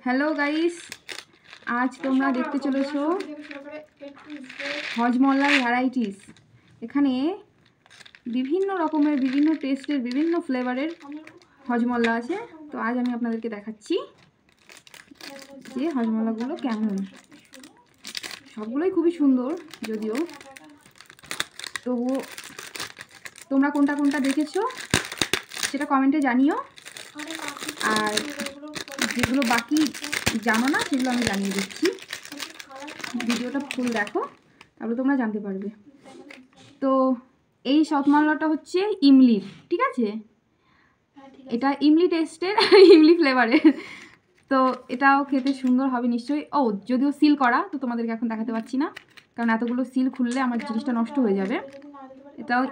Hello guys, আজ তোমরা দেখতে চলেছো হজমোল্লার ভ্যারাইটিস। এখানে বিভিন্ন রকমের, বিভিন্ন টেস্টের, বিভিন্ন ফ্লেভারের হজমোল্লা আছে। তো আজ আমি আপনাদেরকে দেখাচ্ছি যে হজমোল্লাগুলো কেমন। সবগুলোই খুবই সুন্দর, যদিও তবুও তোমরা কোনটা কোনটা দেখেছো সেটা কমেন্টে জানিও। আর যেগুলো বাকি জানো না সেগুলো আমি জানিয়ে দিচ্ছি। ভিডিওটা ফুল দেখো, তাহলে তোমরা জানতে পারবে। তো এই হজমোল্লাটা হচ্ছে ইমলির, ঠিক আছে? এটা ইমলি টেস্টের, ইমলি ফ্লেভারের। তো এটাও খেতে সুন্দর হবে নিশ্চয়ই। ও, যদিও সিল করা, তো তোমাদেরকে এখন দেখাতে পারছি না, কারণ এতগুলো সিল খুললে আমার জিনিসটা নষ্ট হয়ে যাবে। এটাও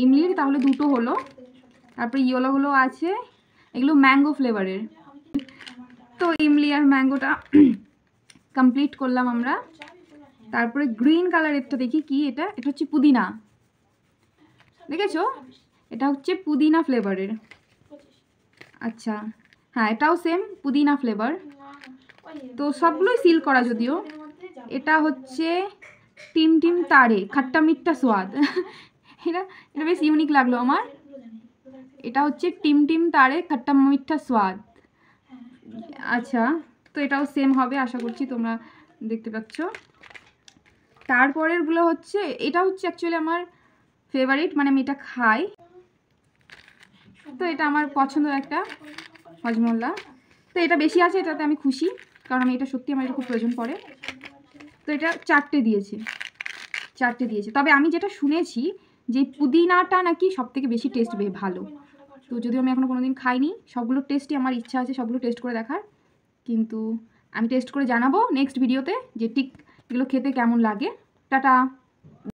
ইমলির তাহলে দুটো হলো। তারপরে ইয়েলোগুলো আছে, এগুলো ম্যাঙ্গো ফ্লেভারের। তো ইমলি আর ম্যাঙ্গোটা কমপ্লিট করলাম আমরা। তারপরে গ্রিন কালারেরটা দেখি কি, এটা হচ্ছে পুদিনা। দেখেছো, এটা হচ্ছে পুদিনা ফ্লেভারের। আচ্ছা, হ্যাঁ, এটাও সেম পুদিনা ফ্লেভার। তো সবগুলোই সিল করা যদিও। এটা হচ্ছে টিম টিম তারে খাট্টা মিঠা স্বাদ। এটা বেশ ইউনিক লাগলো আমার। এটা হচ্ছে টিম টিম তারে খাট্টা মিঠা স্বাদ। আচ্ছা, তো এটাও সেম হবে আশা করছি, তোমরা দেখতে পাচ্ছ। তারপরেরগুলো হচ্ছে, এটা হচ্ছে অ্যাকচুয়ালি আমার ফেভারিট, মানে আমি এটা খাই। তো এটা আমার পছন্দের একটা হজমোল্লা। তো এটা বেশি আছে, এটাতে আমি খুশি, কারণ আমি এটা সত্যি আমার এটা খুব প্রয়োজন পড়ে। তো এটা 4টে দিয়েছে। তবে আমি যেটা শুনেছি যে পুদিনাটা নাকি সব থেকে বেশি টেস্ট ভালো। তো যদিও আমি এখনও কোনোদিন খাইনি, সবগুলো টেস্টই আমার ইচ্ছা আছে সবগুলো টেস্ট করে দেখার। কিন্তু আমি টেস্ট করে জানাবো নেক্সট ভিডিওতে যে ঠিক এগুলো খেতে কেমন লাগে। টাটা।